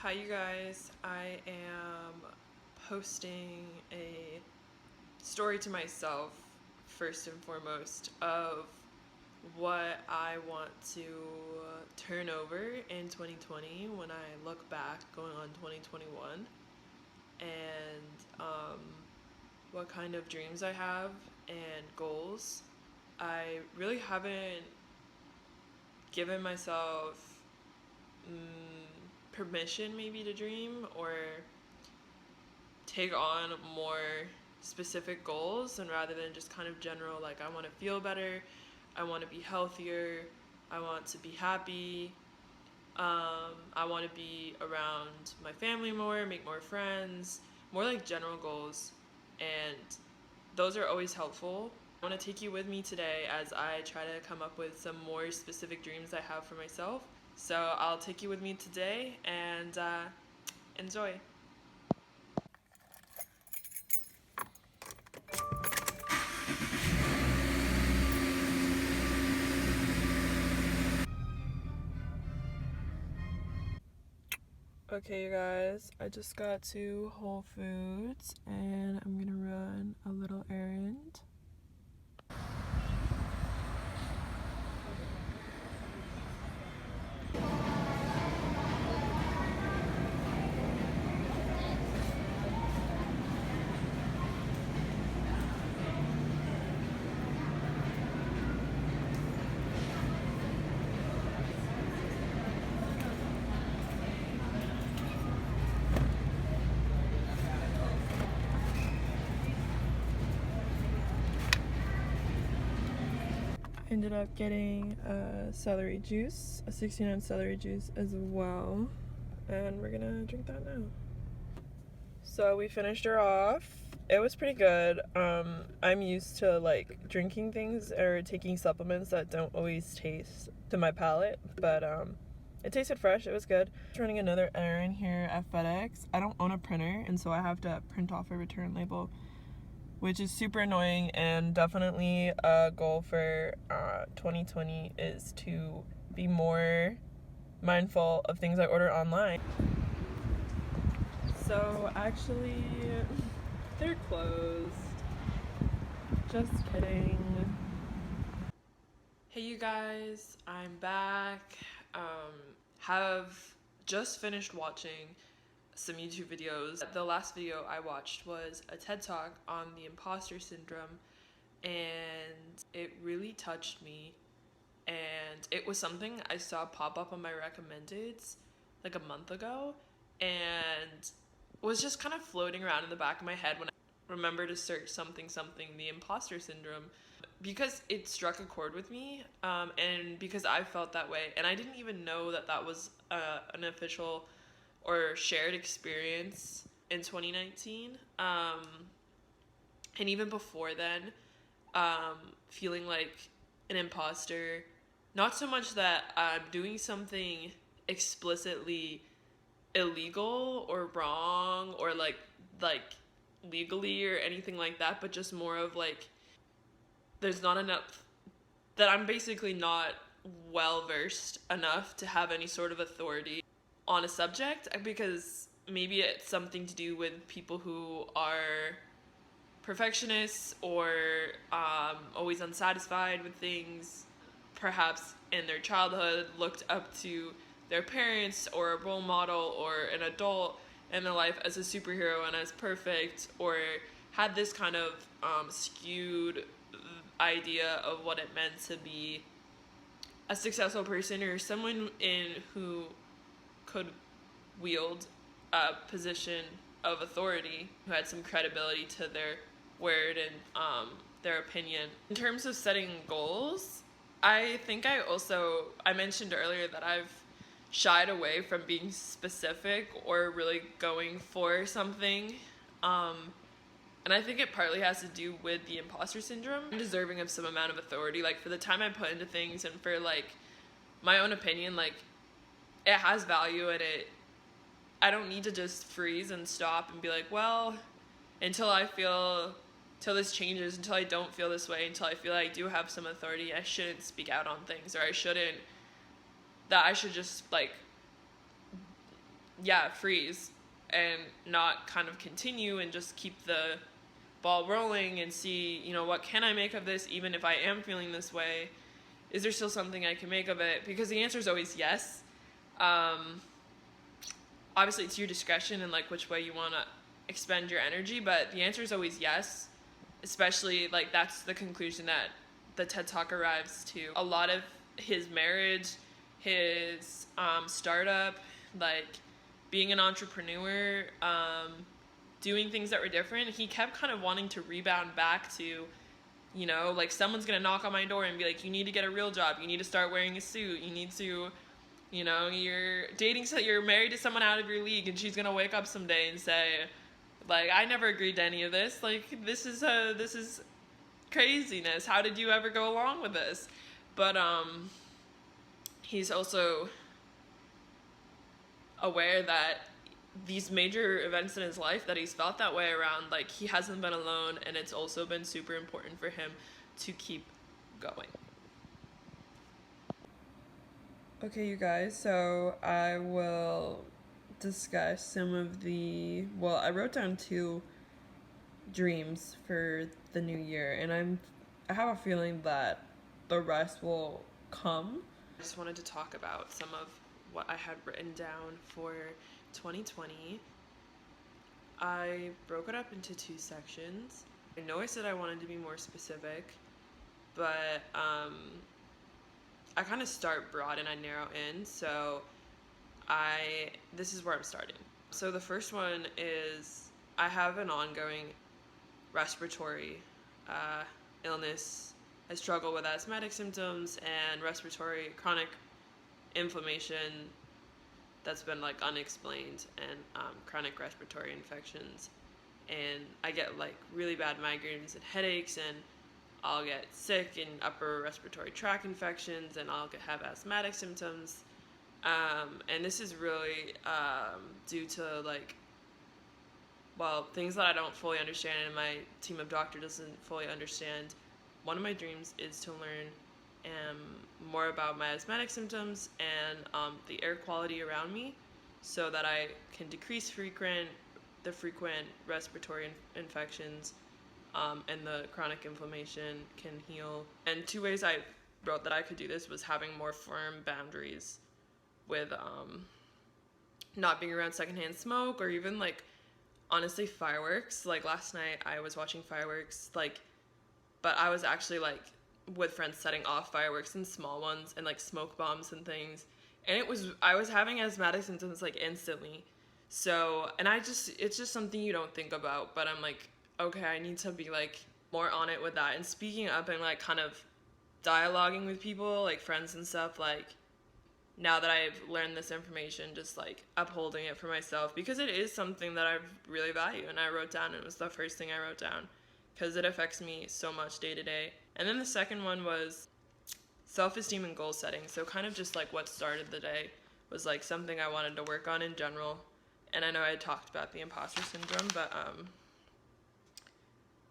Hi you guys, I am posting a story to myself first and foremost of what I want to turn over in 2020 when I look back going on 2021 and what kind of dreams I have and goals. I really haven't given myself permission maybe to dream or take on more specific goals, and rather than just kind of general, like I want to feel better, I want to be healthier, I want to be happy, I want to be around my family more, make more friends, more like general goals. And those are always helpful. I want to take you with me today as I try to come up with some more specific dreams I have for myself. So I'll take you with me today and enjoy. Okay, you guys, I just got to Whole Foods and I'm gonna run a little errand. I ended up getting a celery juice, a 69 celery juice as well, and we're gonna drink that now. So we finished her off. It was pretty good. I'm used to like drinking things or taking supplements that don't always taste to my palate, but it tasted fresh. It was good. Running another errand here at FedEx. I don't own a printer, and so I have to print off a return label, which is super annoying, and definitely a goal for 2020 is to be more mindful of things I order online. So actually, they're closed. Just kidding. Hey you guys, I'm back. Have just finished watching some YouTube videos. The last video I watched was a TED Talk on the imposter syndrome, and it really touched me. And it was something I saw pop up on my recommendeds like a month ago, and was just kind of floating around in the back of my head when I remember to search something the imposter syndrome, because it struck a chord with me, and because I felt that way, and I didn't even know that that was an official or shared experience in 2019, and even before then, feeling like an imposter, not so much that I'm doing something explicitly illegal or wrong or like legally or anything like that, but just more of like there's not enough, that I'm basically not well versed enough to have any sort of authority on a subject, because maybe it's something to do with people who are perfectionists or always unsatisfied with things, perhaps in their childhood looked up to their parents or a role model or an adult in their life as a superhero and as perfect, or had this kind of skewed idea of what it meant to be a successful person or someone in who could wield a position of authority, who had some credibility to their word and their opinion. In terms of setting goals, I think I mentioned earlier that I've shied away from being specific or really going for something. And I think it partly has to do with the imposter syndrome. I'm deserving of some amount of authority, like for the time I put into things and for like my own opinion, like it has value, and I don't need to just freeze and stop and be like, well, until this changes, until I don't feel this way, until I feel like I do have some authority, I shouldn't speak out on things, or I should just like yeah, freeze and not kind of continue and just keep the ball rolling and see, what can I make of this even if I am feeling this way? Is there still something I can make of it? Because the answer is always yes. Obviously, it's your discretion and like which way you want to expend your energy, but the answer is always yes. Especially like that's the conclusion that the TED Talk arrives to. A lot of his marriage, his startup, like being an entrepreneur, doing things that were different, he kept kind of wanting to rebound back to, like someone's gonna knock on my door and be like, you need to get a real job, you need to start wearing a suit, you need to, you're dating, so you're married to someone out of your league, and she's gonna wake up someday and say, like, I never agreed to any of this. Like, this is craziness. How did you ever go along with this? But he's also aware that these major events in his life that he's felt that way around, like, he hasn't been alone, and it's also been super important for him to keep going. Okay, you guys, so I will discuss some of I wrote down 2 dreams for the new year, and I have a feeling that the rest will come. I just wanted to talk about some of what I had written down for 2020. I broke it up into 2 sections. I know I said I wanted to be more specific, but I kind of start broad and I narrow in, so this is where I'm starting. So the first one is I have an ongoing respiratory illness. I struggle with asthmatic symptoms and respiratory chronic inflammation that's been like unexplained, and chronic respiratory infections. And I get like really bad migraines and headaches, and I'll get sick and upper respiratory tract infections, and I'll have asthmatic symptoms. And this is really due to things that I don't fully understand and my team of doctors doesn't fully understand. One of my dreams is to learn more about my asthmatic symptoms and the air quality around me, so that I can decrease the frequent respiratory infections, and the chronic inflammation can heal. And 2 ways I wrote that I could do this was having more firm boundaries with not being around secondhand smoke, or even like honestly fireworks. Like last night I was watching fireworks, but I was actually like with friends setting off fireworks and small ones and like smoke bombs and things, and I was having asthmatic symptoms like instantly. So, and it's just something you don't think about, but I'm like, okay, I need to be like more on it with that and speaking up and like kind of dialoguing with people, like friends and stuff, like now that I've learned this information, just like upholding it for myself, because it is something that I really value. And I wrote down, and it was the first thing I wrote down because it affects me so much day to day. And then the second one was self-esteem and goal setting. So kind of just like what started the day was like something I wanted to work on in general. And I know I had talked about the imposter syndrome, but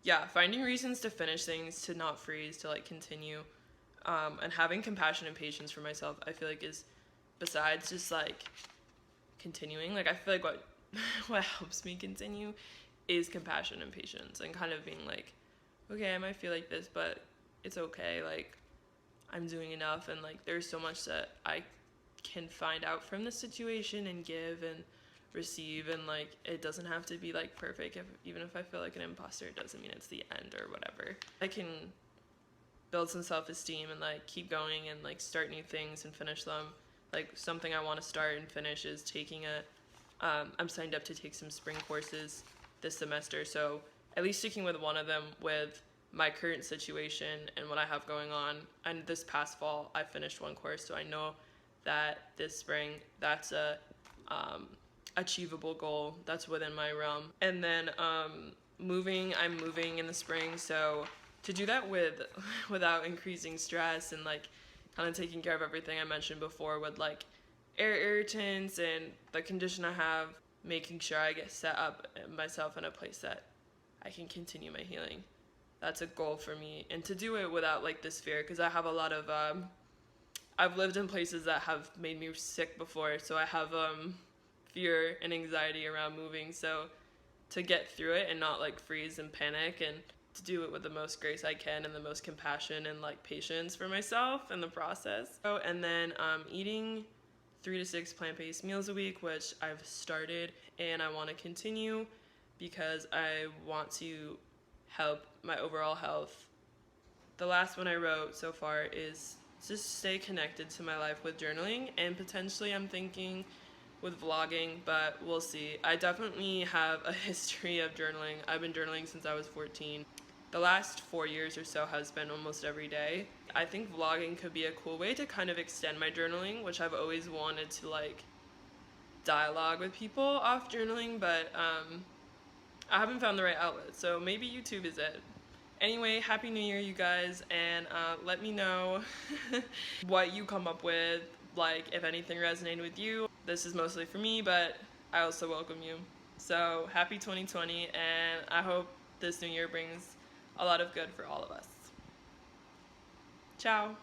yeah, finding reasons to finish things, to not freeze, to like continue, and having compassion and patience for myself, I feel like is, besides just like continuing, like I feel like what helps me continue is compassion and patience, and kind of being like, okay, I might feel like this, but it's okay, like I'm doing enough, and like there's so much that I can find out from the situation and give and receive, and like it doesn't have to be like perfect. Even if I feel like an imposter, it doesn't mean it's the end or whatever. I can build some self-esteem and like keep going and like start new things and finish them. Like something I want to start and finish is taking I'm signed up to take some spring courses this semester, so at least sticking with one of them with my current situation and what I have going on. And this past fall I finished one course, so I know that this spring that's a achievable goal that's within my realm. And then I'm moving in the spring, so to do that without increasing stress and like kind of taking care of everything I mentioned before with like air irritants and the condition I have, making sure I get set up myself in a place that I can continue my healing. That's a goal for me, and to do it without like this fear, because I have a lot of I've lived in places that have made me sick before, so I have fear and anxiety around moving. So to get through it and not like freeze and panic, and to do it with the most grace I can and the most compassion and like patience for myself in the process. Oh, and then eating 3 to 6 plant-based meals a week, which I've started and I want to continue because I want to help my overall health. The last one I wrote so far is just stay connected to my life with journaling, and potentially I'm thinking with vlogging, but we'll see. I definitely have a history of journaling. I've been journaling since I was 14. The last 4 years or so has been almost every day. I think vlogging could be a cool way to kind of extend my journaling, which I've always wanted to like dialogue with people off journaling, but I haven't found the right outlet, so maybe YouTube is it. Anyway, Happy New Year, you guys, and let me know what you come up with, like if anything resonated with you. This is mostly for me, but I also welcome you. So happy 2020, and I hope this new year brings a lot of good for all of us. Ciao.